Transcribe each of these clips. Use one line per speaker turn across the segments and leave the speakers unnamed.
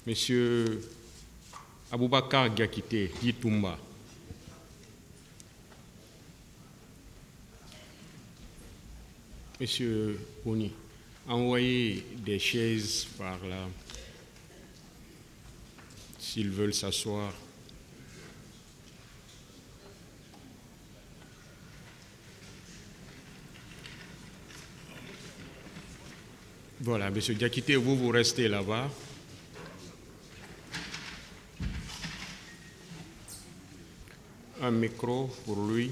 Monsieur Aboubakar Diakité, dit Toumba. Monsieur Boni, envoyez des chaises par là, s'ils veulent s'asseoir. Voilà, monsieur Diakité, vous restez là-bas. Un micro pour lui.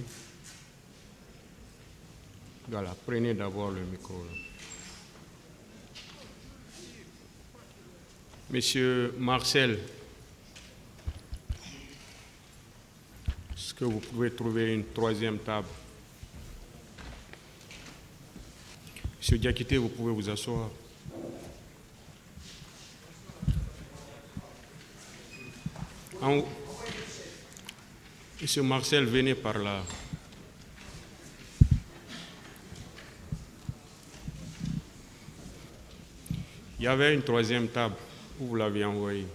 Voilà, prenez d'abord le micro. Là. Monsieur Marcel, est-ce que vous pouvez trouver une troisième table? Monsieur Diakité, vous pouvez vous asseoir. En haut. Monsieur Marcel, venez par là. Il y avait une troisième table, où vous l'aviez envoyée.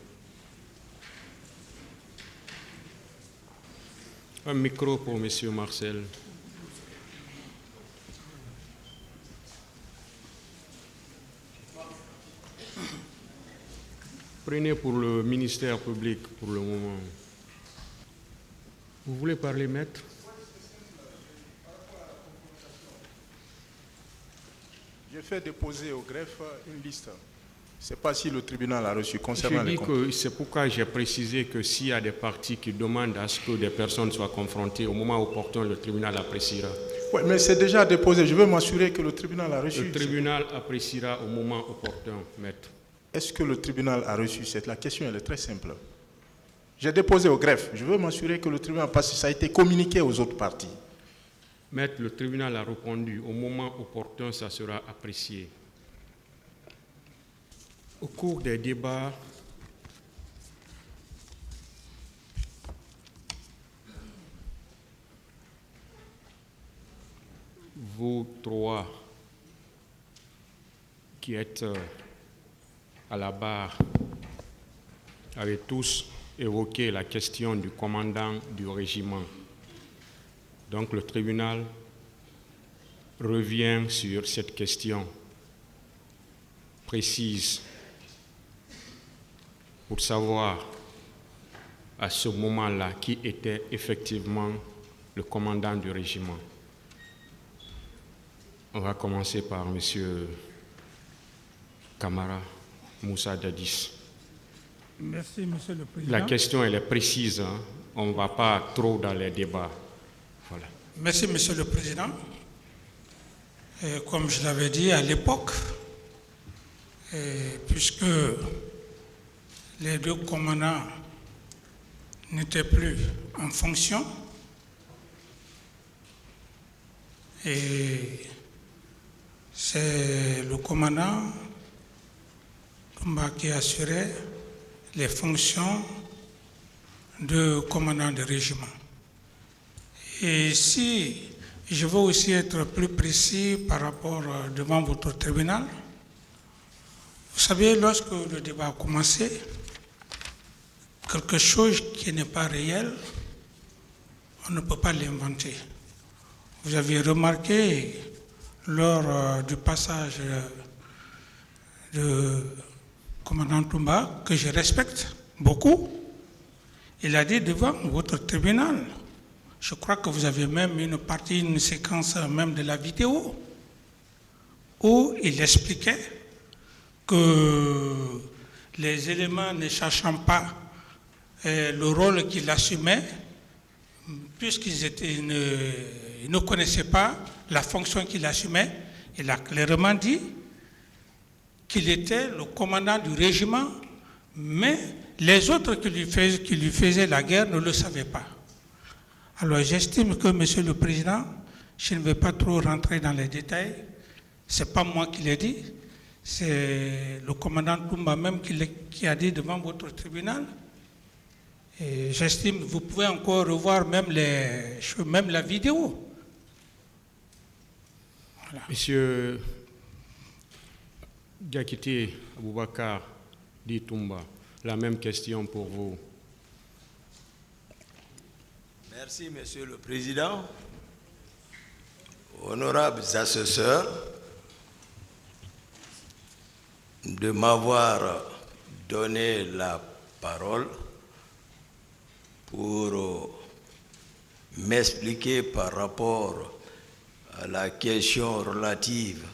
Un micro pour monsieur Marcel. Prenez pour le ministère public pour le moment. Vous voulez parler, maître?
J'ai fait déposer au greffe une liste. Je ne sais pas si le tribunal a reçu concernant les comptes.
Je dis que c'est pourquoi j'ai précisé que s'il y a des parties qui demandent à ce que des personnes soient confrontées, au moment opportun, le tribunal appréciera.
Oui, mais c'est déjà déposé. Je veux m'assurer que le tribunal a reçu.
Le tribunal appréciera au moment opportun, maître.
Est-ce que le tribunal a reçu? La question, elle est très simple. J'ai déposé au greffe. Je veux m'assurer que le tribunal, parce que ça a été communiqué aux autres parties.
Maître, le tribunal a répondu. Au moment opportun, ça sera apprécié. Au cours des débats, vous trois qui êtes à la barre avez tous évoqué la question du commandant du régiment. Donc le tribunal revient sur cette question précise pour savoir à ce moment-là qui était effectivement le commandant du régiment. On va commencer par M. Kamara Moussa Dadis.
Merci, Monsieur le Président.
La question, elle est précise. Hein? On ne va pas trop dans les débats. Voilà.
Merci, Monsieur le Président. Comme je l'avais dit à l'époque, puisque les deux commandants n'étaient plus en fonction, et c'est le commandant Toumba qui assurait les fonctions de commandant de régiment. Et si je veux aussi être plus précis par rapport devant votre tribunal, vous savez, lorsque le débat a commencé, quelque chose qui n'est pas réel, on ne peut pas l'inventer. Vous aviez remarqué lors du passage de commandant Toumba, que je respecte beaucoup, il a dit devant votre tribunal, je crois que vous avez même une séquence même de la vidéo, où il expliquait que les éléments ne cherchant pas le rôle qu'il assumait, puisqu'ils ne connaissaient pas la fonction qu'il assumait, il a clairement dit qu'il était le commandant du régiment, mais les autres qui lui faisaient la guerre ne le savaient pas. Alors j'estime que, Monsieur le Président, je ne vais pas trop rentrer dans les détails, ce n'est pas moi qui l'ai dit, c'est le commandant Toumba même qui a dit devant votre tribunal. Et j'estime que vous pouvez encore revoir même la vidéo. Voilà.
Monsieur Diakité Aboubakar dit Toumba, La même question pour vous.
Merci, Monsieur le Président. Honorables assesseurs, de m'avoir donné la parole pour m'expliquer par rapport à la question relative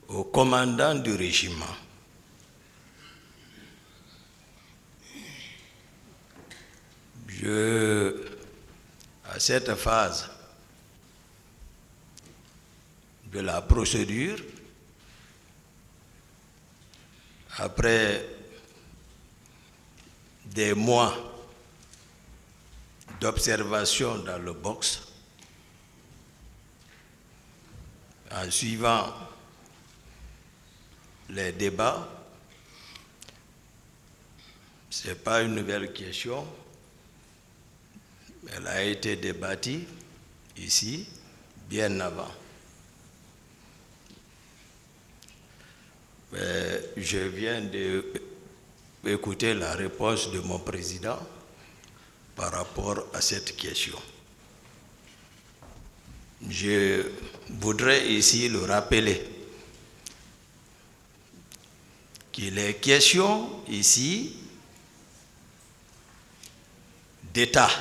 au commandant du régiment. À cette phase de la procédure, après des mois d'observation dans le box, en suivant les débats, ce n'est pas une nouvelle question, elle a été débattue ici bien avant. Je viens d'écouter la réponse de mon président par rapport à cette question. Je voudrais ici le rappeler qu'il est question ici d'État.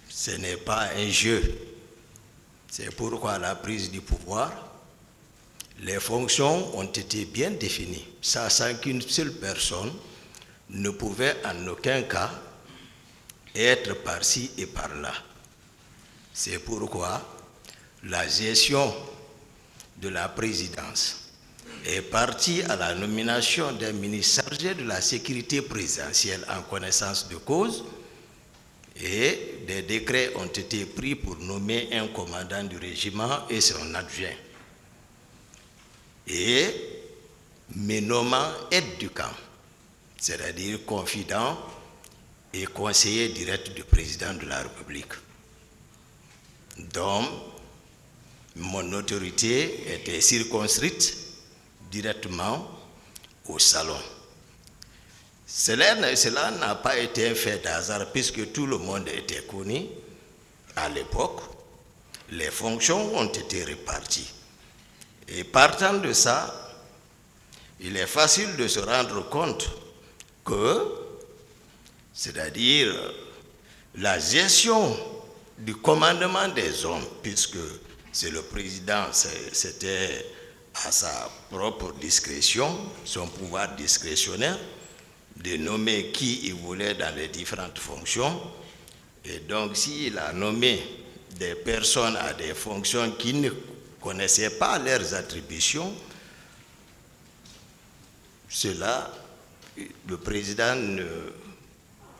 Ce n'est pas un jeu. C'est pourquoi à la prise du pouvoir, les fonctions ont été bien définies, sachant qu'une seule personne ne pouvait en aucun cas être par-ci et par-là. C'est pourquoi la gestion de la présidence est partie à la nomination d'un ministre chargé de la sécurité présidentielle en connaissance de cause, et des décrets ont été pris pour nommer un commandant du régiment et son adjoint, et me nommant aide du camp, c'est-à-dire confident et conseiller direct du président de la République. Donc, mon autorité était circonscrite directement au salon. Cela n'a pas été un fait d'hasard puisque tout le monde était connu. À l'époque, les fonctions ont été réparties. Et partant de ça, il est facile de se rendre compte que, c'est-à-dire la gestion du commandement des hommes, puisque c'est le président, c'était à sa propre discrétion, son pouvoir discrétionnaire, de nommer qui il voulait dans les différentes fonctions. Et donc, s'il a nommé des personnes à des fonctions qui ne connaissaient pas leurs attributions, cela, le président,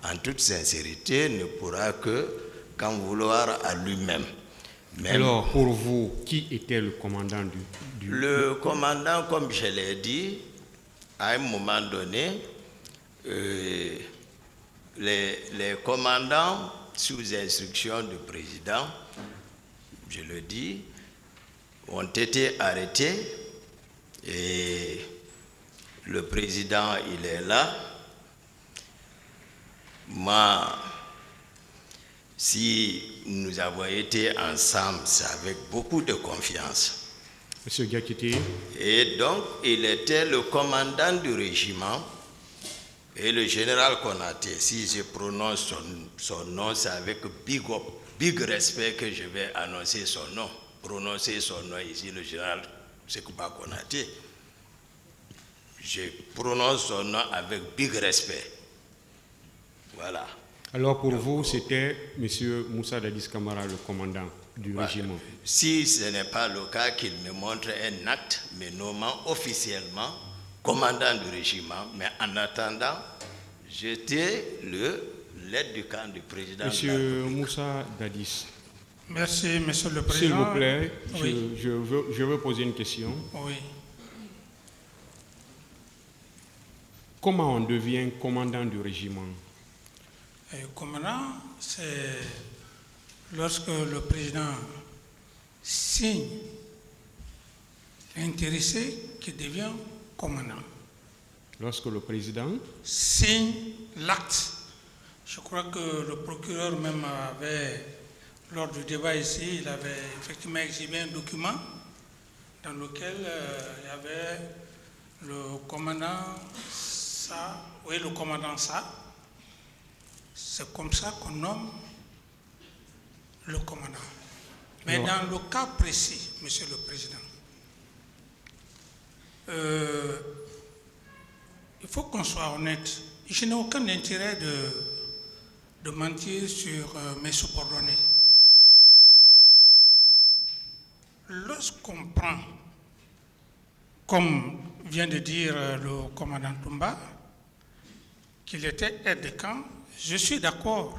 en toute sincérité, ne pourra qu'en vouloir à lui-même.
Alors, pour vous, qui était le commandant du...
Le commandant, comme je l'ai dit, à un moment donné, les commandants, sous instruction du président, je le dis, ont été arrêtés et le président, il est là. Moi, si nous avons été ensemble, c'est avec beaucoup de confiance.
Monsieur Diakité.
Et donc, il était le commandant du régiment. Et le général Konaté, si je prononce son nom, c'est avec big respect que je vais annoncer son nom. Prononcer son nom ici, le général Sekouba Konaté. Je prononce son nom avec big respect. Voilà.
Alors pour vous, c'était M. Moussa Dadis Camara, le commandant du régiment.
Si ce n'est pas le cas, qu'il me montre un acte me nommant officiellement commandant du régiment, mais en attendant, j'étais l'aide du camp du président.
Monsieur Moussa Dadis.
Merci, Monsieur le Président.
S'il vous plaît,
oui.
je veux poser une question.
Oui.
Comment on devient commandant du régiment?
Commandant, c'est lorsque le président signe l'intéressé qui devient commandant
Lorsque le président
signe l'acte. Je crois que le procureur même avait, lors du débat ici, il avait effectivement exhibé un document dans lequel il y avait le commandant ça, oui, le commandant ça. C'est comme ça qu'on nomme le commandant. Mais
Non.
dans le cas précis, Monsieur le Président, il faut qu'on soit honnête. Je n'ai aucun intérêt de mentir sur mes subordonnés. Lorsqu'on prend, comme vient de dire le commandant Toumba, qu'il était aide de camp, je suis d'accord.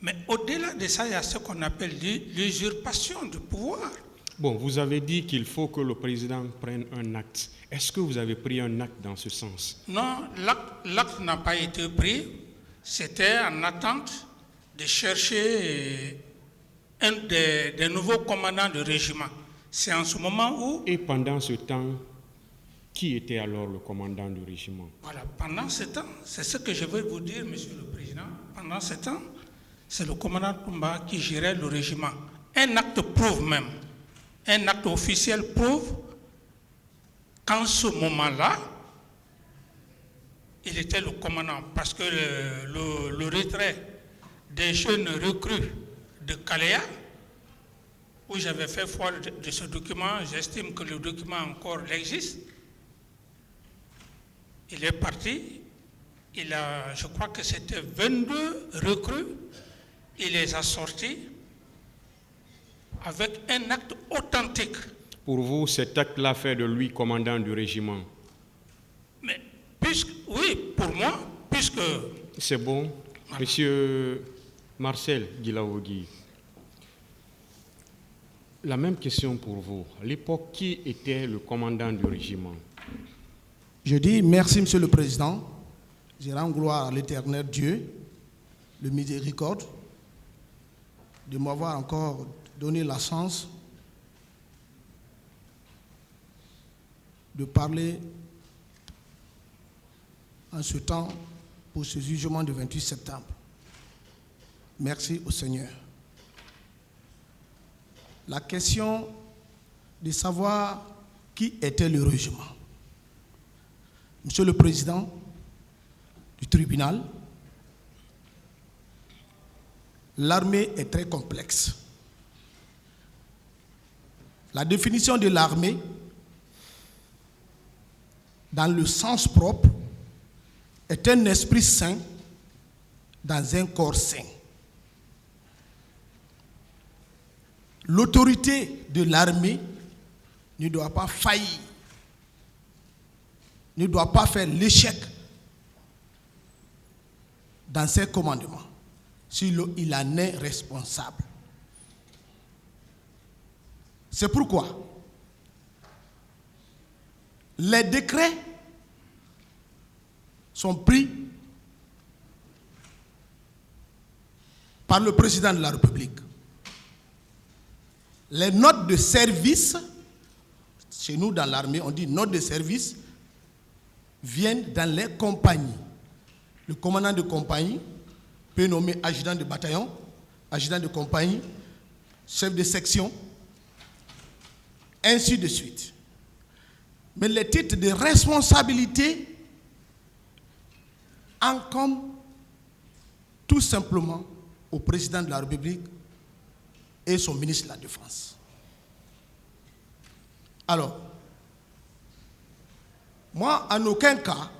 Mais au-delà de ça, il y a ce qu'on appelle l'usurpation du pouvoir.
Bon, vous avez dit qu'il faut que le président prenne un acte. Est-ce que vous avez pris un acte dans ce sens?
Non, l'acte n'a pas été pris. C'était en attente de chercher des nouveaux commandants de régiment. C'est en ce moment où...
Et pendant ce temps, qui était alors le commandant du régiment?
Voilà, pendant ce temps, c'est ce que je veux vous dire, Monsieur le Président. Pendant ce temps, c'est le commandant Toumba qui gérait le régiment. Un acte prouve même, un acte officiel prouve qu'en ce moment-là, il était le commandant. Parce que le retrait des jeunes recrues de Kaléa, où j'avais fait foi de ce document, j'estime que le document encore existe. Il est parti, je crois que c'était 22 recrues, il les a sortis avec un acte authentique.
Pour vous, cet acte-là fait de lui commandant du régiment?
Mais oui, pour moi, puisque...
C'est bon. Voilà. Monsieur Marcel Guilaougui, la même question pour vous. À l'époque, qui était le commandant du régiment?
Je dis merci, Monsieur le Président. Je rends gloire à l'Éternel Dieu, le miséricorde, de m'avoir encore donné la chance de parler en ce temps pour ce jugement du 28 septembre. Merci au Seigneur. La question de savoir qui était le régiment. Monsieur le Président du tribunal, l'armée est très complexe. La définition de l'armée, dans le sens propre, est un esprit saint dans un corps saint. L'autorité de l'armée ne doit pas faillir, ne doit pas faire l'échec dans ses commandements, s'il en est responsable. C'est pourquoi les décrets sont pris par le président de la République. Les notes de service, chez nous dans l'armée, on dit notes de service, viennent dans les compagnies. Le commandant de compagnie peut nommer adjudant de bataillon, adjudant de compagnie, chef de section, ainsi de suite. Mais les titres de responsabilité incombent tout simplement au président de la République et son ministre de la Défense. Alors, moi, en aucun cas,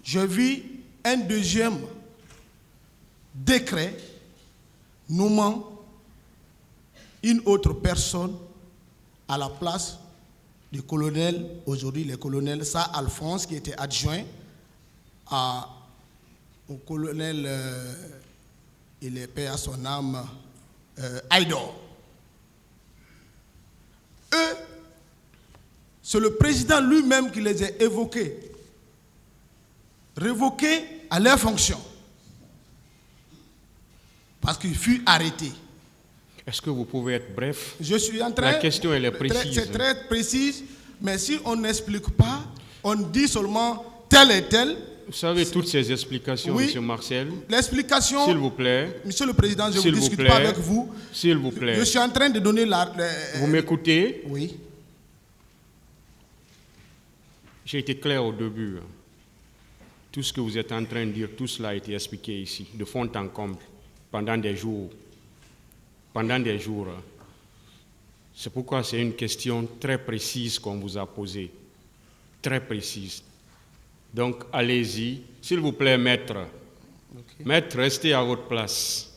je vis un deuxième décret nommant une autre personne à la place du colonel, aujourd'hui le colonel Sa Alphonse, qui était adjoint au colonel, il est paix à son âme, Aïdor. Eux, c'est le président lui-même qui les a évoqués, révoqués à leur fonction, parce qu'il fut arrêté.
Est-ce que vous pouvez être bref?
Je suis en train...
La question, elle est précise.
C'est très précise, mais si on n'explique pas, on dit seulement tel et tel.
Vous savez toutes ces explications,
Oui.
M. Marcel?
L'explication...
S'il vous plaît.
Monsieur le Président, je ne
S'il vous
discute
plaît.
pas avec vous.
S'il vous plaît.
Je suis en train de donner la...
Vous m'écoutez?
Oui.
J'ai été clair au début. Tout ce que vous êtes en train de dire, tout cela a été expliqué ici, de fond en comble, pendant des jours. Pendant des jours. C'est pourquoi c'est une question très précise qu'on vous a posée. Très précise. Donc, allez-y. S'il vous plaît, maître. Okay. Maître, restez à votre place.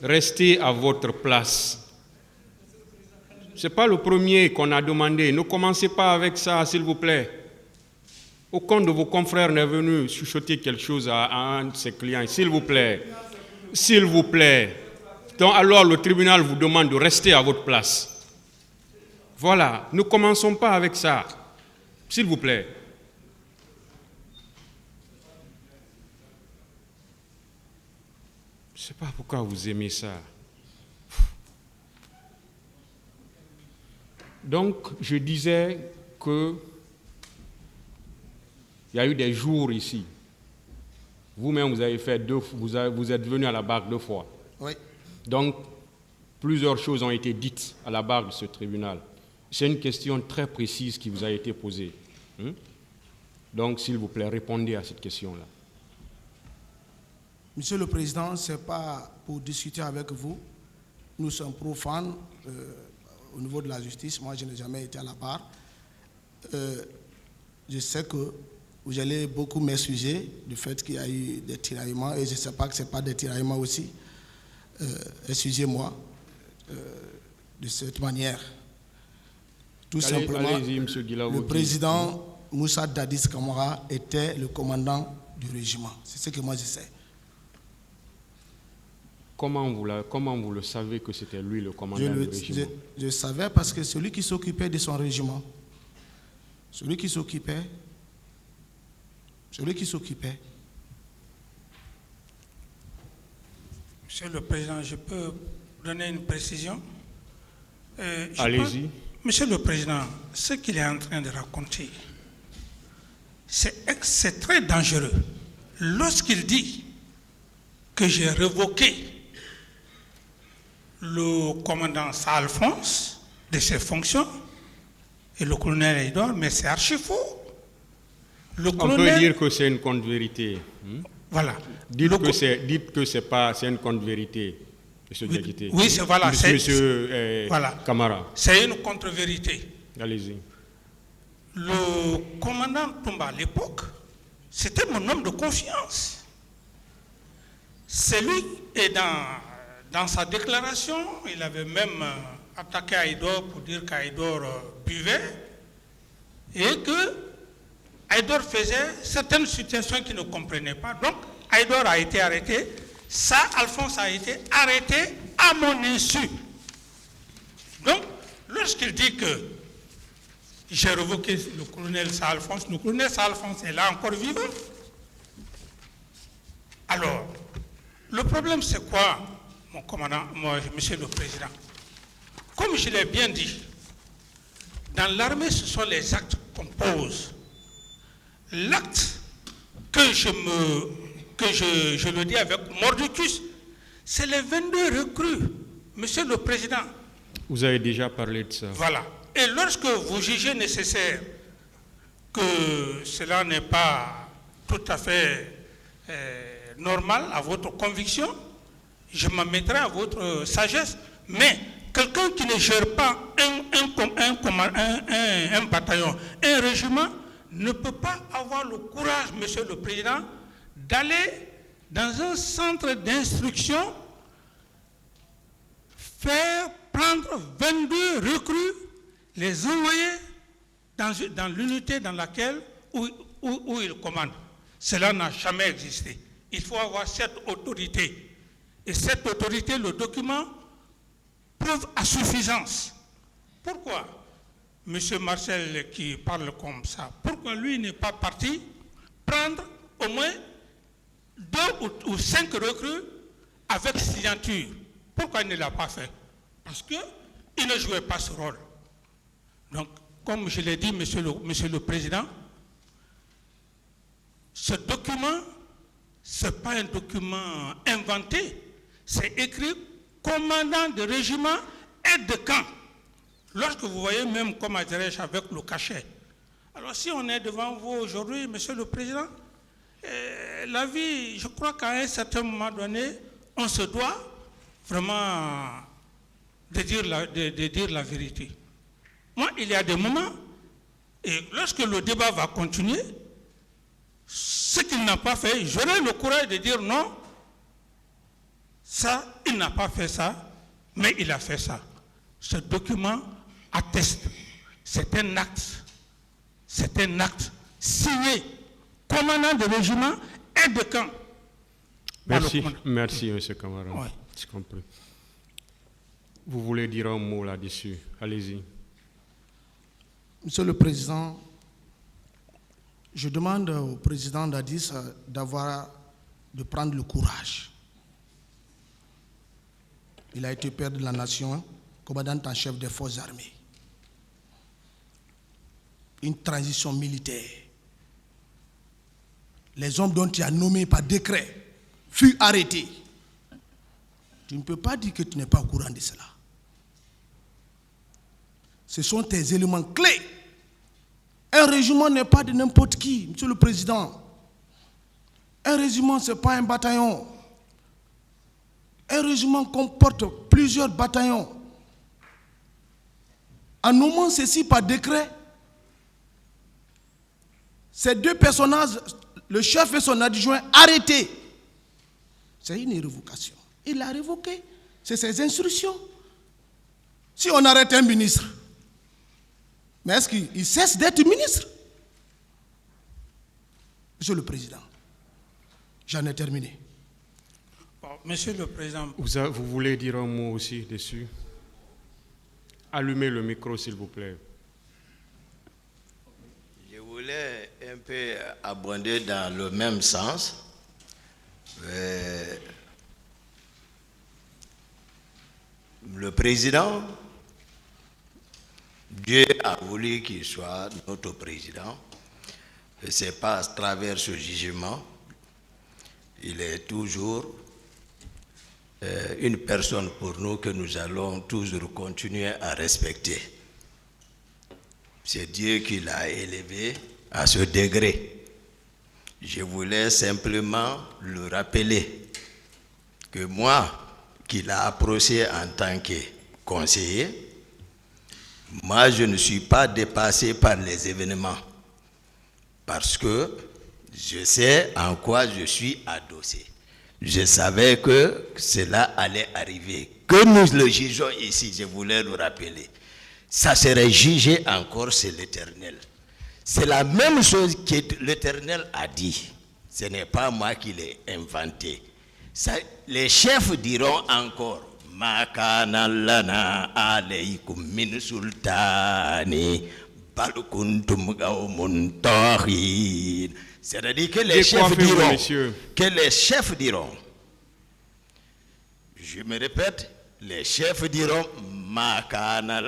Restez à votre place. Ce n'est pas le premier qu'on a demandé. Ne commencez pas avec ça, s'il vous plaît. Aucun de vos confrères n'est venu chuchoter quelque chose à un de ses clients. S'il vous plaît. S'il vous plaît. Donc, alors, le tribunal vous demande de rester à votre place. Voilà. Ne commençons pas avec ça. S'il vous plaît. Je ne sais pas pourquoi vous aimez ça. Donc, je disais que il y a eu des jours ici. Vous-même, vous avez fait vous êtes venu à la barre 2 fois.
Oui.
Donc, plusieurs choses ont été dites à la barre de ce tribunal. C'est une question très précise qui vous a été posée. Donc, s'il vous plaît, répondez à cette question-là.
Monsieur le Président, ce n'est pas pour discuter avec vous. Nous sommes profanes au niveau de la justice. Moi, je n'ai jamais été à la barre. Je sais que vous allez beaucoup m'excuser du fait qu'il y a eu des tiraillements et je ne sais pas que ce n'est pas des tiraillements aussi. Excusez-moi de cette manière. Tout simplement, le président Moussa Dadis Camara était le commandant du régiment. C'est ce que moi je sais.
Comment vous le savez que c'était lui le commandant du régiment?
Je savais parce que celui qui s'occupait de son régiment, celui qui s'occupait,
Monsieur le Président, je peux donner une précision?
Allez-y.
Monsieur le Président, ce qu'il est en train de raconter, c'est très dangereux. Lorsqu'il dit que j'ai révoqué le commandant Alphonse de ses fonctions et le colonel Edouard, mais c'est archi faux.
On peut dire que c'est une contre-vérité.
Voilà.
Dites que c'est une contre-vérité, M. Diakité.
Oui, c'est voilà.
Monsieur Camara.
C'est une contre-vérité.
Allez-y.
Le commandant Toumba à l'époque, c'était mon homme de confiance. C'est lui, et dans sa déclaration, il avait même attaqué Aïdor pour dire qu'Aïdor buvait et que Aïdor faisait certaines situations qu'il ne comprenait pas. Donc, Aïdor a été arrêté. Ça, Alphonse a été arrêté à mon insu. Donc, lorsqu'il dit que j'ai révoqué le colonel Alphonse est là encore vivant. Alors, le problème c'est quoi, mon commandant, monsieur le Président? Comme je l'ai bien dit, dans l'armée, ce sont les actes qu'on pose. L'acte que je le dis avec mordicus, c'est les 22 recrues, Monsieur le Président.
Vous avez déjà parlé de ça.
Voilà. Et lorsque vous jugez nécessaire que cela n'est pas tout à fait normal à votre conviction, je m'en mettrai à votre sagesse. Mais quelqu'un qui ne gère pas un bataillon, un régiment, ne peut pas avoir le courage, Monsieur le Président, d'aller dans un centre d'instruction, faire prendre 22 recrues, les envoyer dans l'unité dans laquelle où il commande. Cela n'a jamais existé. Il faut avoir cette autorité. Et cette autorité, le document, prouve à suffisance. Pourquoi M. Marcel qui parle comme ça, pourquoi lui n'est pas parti prendre au moins 2 ou 5 recrues avec signature? Pourquoi il ne l'a pas fait? Parce qu'il ne jouait pas ce rôle. Donc, comme je l'ai dit, monsieur le Président, ce document, ce n'est pas un document inventé, c'est écrit commandant de régiment, aide de camp. Lorsque vous voyez même, comme dirais-je, avec le cachet. Alors si on est devant vous aujourd'hui, monsieur le Président, la vie, je crois qu'à un certain moment donné, on se doit vraiment de dire la vérité. Moi, il y a des moments, et lorsque le débat va continuer, ce qu'il n'a pas fait, j'aurai le courage de dire non, ça, il n'a pas fait ça, mais il a fait ça. Ce document atteste, c'est un acte signé, commandant de régiment et de camp.
Merci, M. Camara.
Ouais.
C'est compris. Vous voulez dire un mot là-dessus? Allez-y.
Monsieur le Président, je demande au président d'Addis de prendre le courage. Il a été père de la nation, commandant en chef des forces armées. Une transition militaire. Les hommes dont tu as nommé par décret furent arrêtés. Tu ne peux pas dire que tu n'es pas au courant de cela. Ce sont tes éléments clés. Un régiment n'est pas de n'importe qui, Monsieur le Président. Un régiment, ce n'est pas un bataillon. Un régiment comporte plusieurs bataillons. En nommant ceci par décret, ces deux personnages, le chef et son adjoint, arrêtés. C'est une révocation. Il l'a révoqué. C'est ses instructions. Si on arrête un ministre, mais est-ce qu'il cesse d'être ministre? Monsieur le Président, j'en ai terminé.
Bon, Monsieur le Président.
Vous voulez dire un mot aussi dessus? Allumez le micro, s'il vous plaît.
Je voulais un peu abonder dans le même sens. Le président, Dieu a voulu qu'il soit notre président. C'est pas à travers ce jugement. Il est toujours une personne pour nous que nous allons toujours continuer à respecter. C'est Dieu qui l'a élevé à ce degré. Je voulais simplement le rappeler que moi, qui l'a approché en tant que conseiller, moi je ne suis pas dépassé par les événements parce que je sais en quoi je suis adossé. Je savais que cela allait arriver. Que nous le jugeons ici, je voulais le rappeler. Ça serait jugé encore, c'est l'Éternel. C'est la même chose que l'Éternel a dit. Ce n'est pas moi qui l'ai inventé. Ça, les chefs diront encore, Ma kana lana alaykum min sultani bal kuntum qawmun taghin. C'est-à-dire que les chefs diront, je me répète, les chefs diront, Ma kana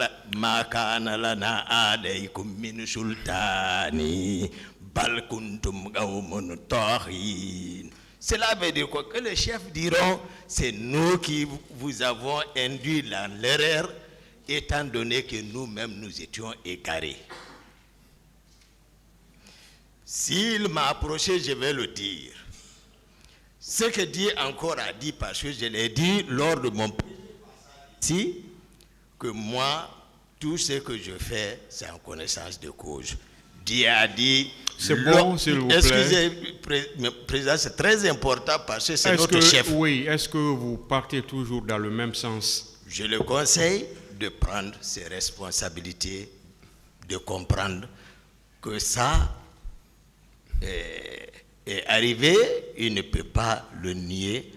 lana alaykum min sultani bal kuntum qawmun taghin. Cela veut dire quoi? Que les chefs diront, c'est nous qui vous avons induit dans l'erreur, étant donné que nous-mêmes nous étions égarés. S'il m'a approché, je vais le dire. Ce que Dieu encore a dit, parce que je l'ai dit lors de mon ici, que moi, tout ce que je fais, c'est en connaissance de cause. Dieu a dit...
C'est bon, s'il vous plaît.
Excusez, Président, c'est très important parce que c'est notre chef.
Oui, est-ce que vous partez toujours dans le même sens?
Je le conseille de prendre ses responsabilités, de comprendre que ça est arrivé, il ne peut pas le nier.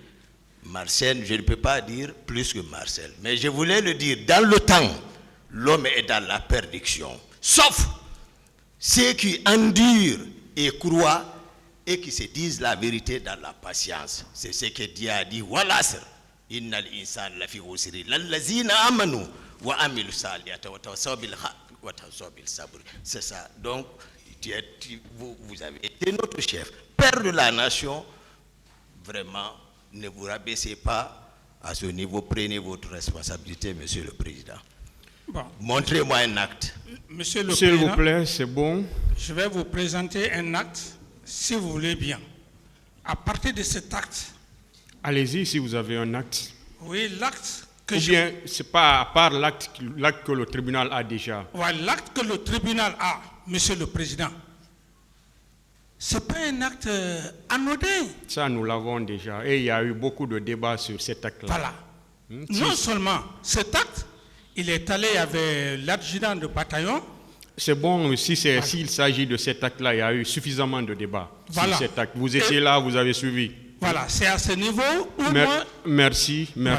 Marcel, je ne peux pas dire plus que Marcel, mais je voulais le dire, dans le temps, l'homme est dans la perdition, sauf ceux qui endurent et croient et qui se disent la vérité dans la patience. C'est ce que Dieu a dit. Voilà, Innal insan lafi usri lallazina amanu wa amilu salihati wa tawassaw bil haqq wa tawassaw bil sabr. C'est ça. Donc vous avez été notre chef, père de la nation. Vraiment, ne vous rabaissez pas à ce niveau. Prenez votre responsabilité, Monsieur le Président.
Bon.
Montrez-moi un acte.
Monsieur le
S'il
Président,
vous plaît, c'est bon.
je vais vous présenter un acte, si vous voulez bien. À partir de cet acte,
Allez-y si vous avez un acte.
oui, l'acte que
Ou bien, c'est pas à part l'acte que le tribunal a déjà.
ouais, l'acte que le tribunal a, Monsieur le Président, c'est pas un acte anodin.
Ça, nous l'avons déjà. Et il y a eu beaucoup de débats sur cet acte-là.
Voilà. Non seulement cet acte, il est allé avec l'adjudant de bataillon.
C'est bon, s'il s'agit de cet acte-là, il y a eu suffisamment de débats
Voilà.
sur cet acte. Vous étiez là, vous avez suivi.
Voilà, c'est à ce niveau où moi...
Merci.
Voilà.